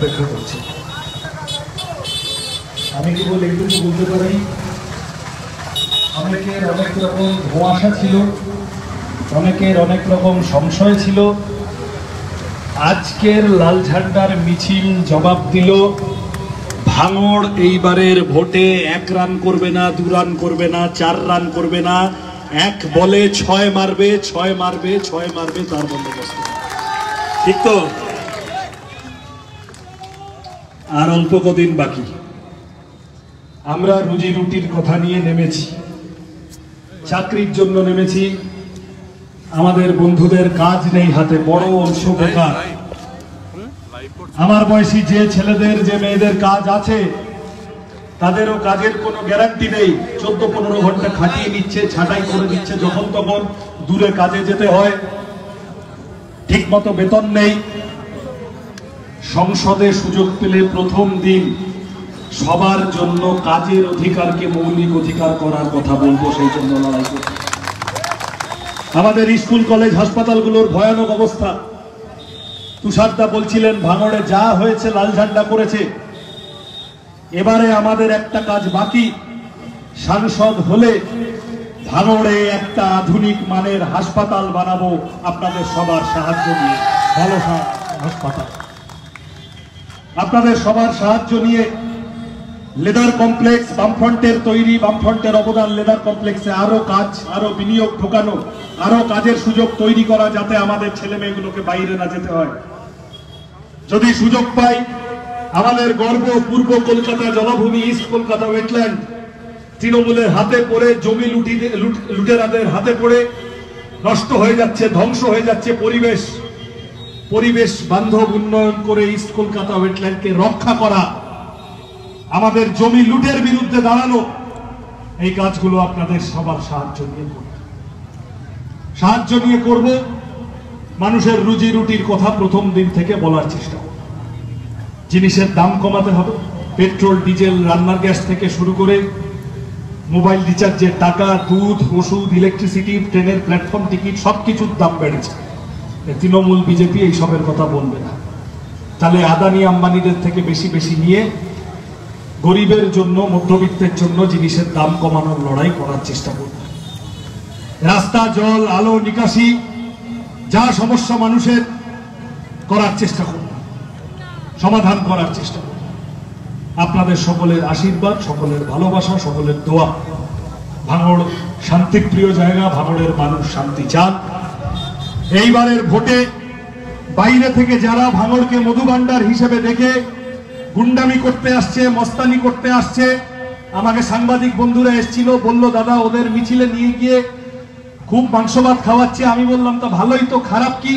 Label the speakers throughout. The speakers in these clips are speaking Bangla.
Speaker 1: অপেক্ষা করছে। আমি কেবল এইটুকু বলতে পারি, অনেকের অনেক রকম ধোঁয়াশা ছিল, অনেকের অনেক রকম সংশয় ছিল। আজকের লাল ঝান্ডার মিছিল জবাব দিল, ভাঙড় এইবারের ভোটে 1 রান করবে না, 2 রান করবে না, 4 রান করবে না, 1 বলে 6 মারবে, 6 মারবে, 6 মারবে, তার বন্দোবস্ত। ঠিক তো? আর অল্প কদিন বাকি। আমরা রুজি রুটির কথা নিয়ে নেমেছি, চাকরির জন্য নেমেছি। আমাদের বন্ধুদের কাজ নেই হাতে, বড় অংশ বেকার। আমার বয়সী যে ছেলেদের যে মেয়েদের কাজ আছে, তাদেরও কাজের কোনো গ্যারান্টি নেই। 14-15 ঘন্টা খাটিয়ে নিচ্ছে, ছাঁটাই করে দিচ্ছে যখন তখন, দূরে কাজে যেতে হয়, ঠিক মতো বেতন নেই। সংসদে সুযোগ পেলে প্রথম দিন সবার জন্য কাজের অধিকারকে মৌলিক অধিকার করার কথা বলবো, সেই জন্য লড়াই করব। আমাদের স্কুল কলেজ হাসপাতালগুলোর ভয়ানক অবস্থা। তুষারদা বলছিলেন ভাঙড়ে যা হয়েছে লাল ঝান্ডা করেছে। এবারে আমাদের একটা কাজ বাকি, সাংসদ হলে ভাঙড়ে একটা আধুনিক মানের হাসপাতাল বানাবো আপনাদের সবার সাহায্য নিয়ে। ভালো হাসপাতাল আপনাদের সবার সাহায্য নিয়ে। লেদার কমপ্লেক্স বামফ্রন্টের তৈরি, বামফ্রন্টের অবদান লেদার কমপ্লেক্সে আরো কাজ, আরো বিনিয়োগ ঢোকানো, আরো কাজের সুযোগ তৈরি করা, যাতে আমাদের ছেলে মেয়েগুলোকে বাইরে না যেতে হয়। যদি সুযোগ পাই, আমাদের গর্ব পূর্ব কলকাতা জলাভূমি, ইস্ট কলকাতা ওয়েটল্যান্ড তৃণমূলের হাতে পড়ে, জমি লুটেরাদের হাতে পড়ে নষ্ট হয়ে যাচ্ছে, ধ্বংস হয়ে যাচ্ছে। পরিবেশ বান্ধব উন্নয়ন করে ইস্ট কলকাতা ওয়েটল্যান্ডকে রক্ষা করা, আমাদের জমি লুটের বিরুদ্ধে দাঁড়ানো, এই কাজগুলো আপনাদের সবার সাহায্য নিয়ে করব। মানুষের রুজি রুটির কথা প্রথম দিন থেকে বলার চেষ্টা করব। জিনিসের দাম কমাতে হবে। পেট্রোল, ডিজেল, রান্নার গ্যাস থেকে শুরু করে মোবাইল রিচার্জের টাকা, দুধ, ওষুধ, ইলেকট্রিসিটি, ট্রেনের প্ল্যাটফর্ম টিকিট, সবকিছুর দাম বেড়েছে। তৃণমূল বিজেপি এইসবের কথা বলবে না। তাহলে আদানি আম্বানিদের থেকে বেশি বেশি নিয়ে গরিবের জন্য, মধ্যবিত্তের জন্য জিনিসের দাম কমানোর লড়াই করার চেষ্টা করবে। রাস্তা, জল, আলো, নিকাশি, যা সমস্যা মানুষের, করার চেষ্টা করবে, সমাধান করার চেষ্টা করবে। আপনাদের সকলের আশীর্বাদ, সকলের ভালোবাসা, সকলের দোয়া। ভাঙড় শান্তিপ্রিয় জায়গা, ভাঙড়ের মানুষ শান্তি চান। এইবারের ভোটে বাইরে থেকে যারা ভাঙড়কে মধুভাণ্ডার হিসেবে দেখে গুন্ডামি করতে আসছে, মস্তানি করতে আসছে, আমাকে সাংবাদিক বন্ধুরা এসেছিল, বলল দাদা ওদের মিছিলে নিয়ে গিয়ে খুব মাংস ভাত খাওয়াচ্ছে। আমি বললাম তা ভালোই তো, খারাপ কি?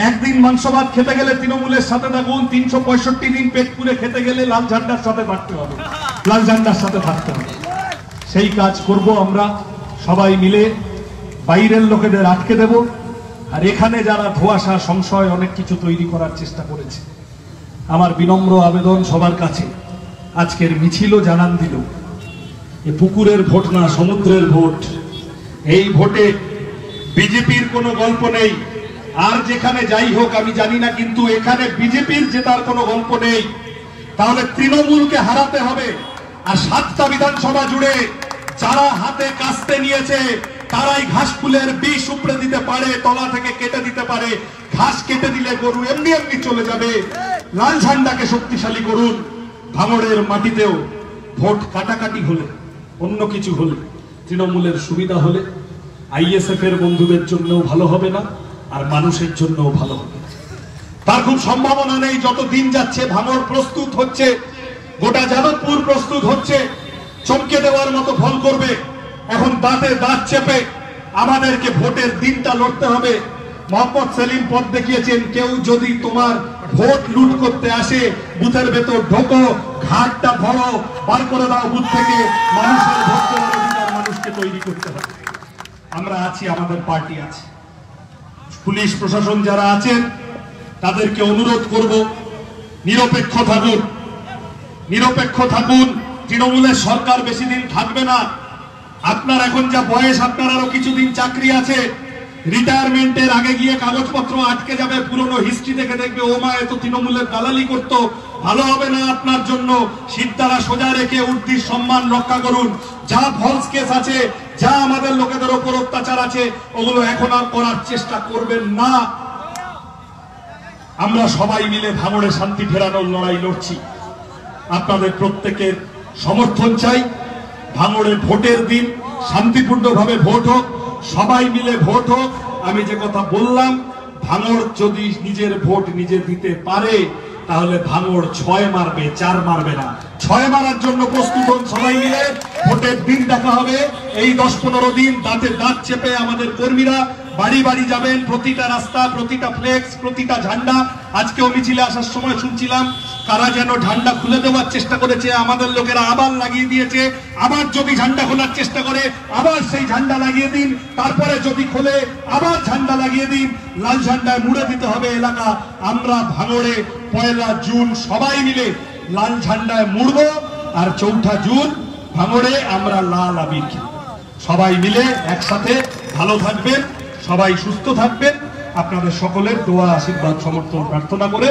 Speaker 1: একদিন মাংস ভাত খেতে গেলে তৃণমূলের সাথে থাকুন, 365 দিন পেট পুরে খেতে গেলে লাল ঝান্ডার সাথে থাকতে হবে, লাল ঝান্ডার সাথে থাকতে হবে। সেই কাজ করব আমরা সবাই মিলে। বাইরের লোকেদের আটকে দেব, আর এখানে যারা ধোঁয়াশা, সংশয়, অনেক কিছু তৈরি করার চেষ্টা করেছে, আমার বিনম্র আবেদন সবার কাছে, আজকের মিছিলও জানান দিল, এ পুকুরের ভোট না, সমুদ্রের ভোট। এই ভোটে বিজেপির কোনো গল্প নেই। আর যেখানে যাই হোক আমি জানি না, কিন্তু এখানে বিজেপির জেতার কোনো গল্প নেই। তাহলে তৃণমূলকে হারাতে হবে। আর 7টা বিধানসভা জুড়ে যারা হাতে কাস্তে নিয়েছে, তারাই ঘাস ফুলের বিষ উপড়ে দিতে পারে, তলা থেকে কেটে দিতে পারে। ঘাস কেটে দিলে গরু এমনি এমনি চলে যাবে। লাল ঝান্ডাকে শক্তিশালী করুন। ভাঙড়ের মাটিতেও ভোট কাটাকাটি হলে, অন্য কিছু হলে, তৃণমূলের সুবিধা হলে আইএসএফ এর বন্ধুদের জন্যও ভালো হবে না, আর মানুষের জন্যও ভালো হবে। তার খুব সম্ভাবনা নেই। যত দিন যাচ্ছে ভাঙড় প্রস্তুত হচ্ছে, গোটা যাদবপুর প্রস্তুত হচ্ছে, চমকে দেওয়ার মতো ফল করবে। এখন দাঁতে দাঁত চেপে আমাদেরকে ভোটের দিনটা লড়তে হবে। মোহাম্মদ সেলিম পথ দেখিয়েছেন, কেউ যদি তোমার ভোট লুট করতে আসে, বুথের ভেতর ঢোকো, ঘাটটা ভরো, বার করে দাও বুথ থেকে। মানুষের ভোট দেওয়ার অধিকার মানুষকে তৈরি করতে হবে। আমরা আছি, আমাদের পার্টি আছে। পুলিশ প্রশাসন যারা আছেন তাদেরকে অনুরোধ করব, নিরপেক্ষ থাকুন, নিরপেক্ষ থাকুন। তৃণমূলের সরকার বেশি দিন থাকবে না। আপনার এখন যা বয়স, আপনার আরো কিছুদিন চাকরি আছে। রিটায়ারমেন্টের আগে গিয়ে কাগজপত্র আটকে যাবে, পুরনো হিস্ট্রি দেখে দেখবে ও মা এত তৃণমূলের দালালি করতো, ভালো হবে না আপনার জন্য। সিদ্ধারা সোজা রেখে উর্দির সম্মান রক্ষা করুন। যা ফলস কেস আছে, যা আমাদের লোকেদের ওপর অত্যাচার আছে, ওগুলো এখন আর করার চেষ্টা করবেন না। আমরা সবাই মিলে ভাঙড়ে শান্তি ফেরানোর লড়াই লড়ছি। আপনাদের প্রত্যেকের সমর্থন চাই। ভাঙড়ে ভোটের দিন শান্তিপূর্ণভাবে ভোট হোক, সবাই মিলে ভোট হোক। আমি যে কথা বললাম, ভাঙড় যদি নিজের ভোট নিজে দিতে পারে তাহলে ভাঙড় 6 মারবে, 4 মারবে না। 6 মারার জন্য প্রস্তুত হন সবাই মিলে। ভোটের দিন দেখা হবে। এই 10-15 দিন দাঁতে দাঁত চেপে আমাদের কর্মীরা বাড়ি বাড়ি যাবেন। প্রতিটা রাস্তা, প্রতিটা ফ্লেক্স, প্রতিটা ঝান্ডা। আজকেও মিছিলে আসার সময় শুনছিলাম কারা যেন ঝান্ডা খুলে দেওয়ার চেষ্টা করেছে, আমাদের লোকেরা আবার লাগিয়ে দিয়েছে। আবার যদি ঝান্ডা খোলার চেষ্টা করে, আবার সেই ঝান্ডা লাগিয়ে দিন। তারপরে যদি খোলে, আবার ঝান্ডা লাগিয়ে দিন। লাল ঝান্ডায় মুড়ে দিতে হবে এলাকা। আমরা ভাঙড়ে 1 জুন সবাই মিলে লাল ঝান্ডায় মুড়বো, আর 4 জুন ভাঙড়ে আমরা লাল আবির খেলব। সবাই মিলে একসাথে ভালো থাকবেন, সবাই সুস্থ থাকবেন। আপনাদের সকলের দোয়া, আশীর্বাদ, সমর্থন প্রার্থনা করে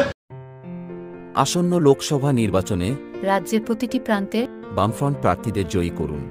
Speaker 2: আসন্ন লোকসভা নির্বাচনে
Speaker 3: রাজ্যের প্রতিটি প্রান্তে
Speaker 2: বামফ্রন্ট প্রার্থীদের জয়ী করুন।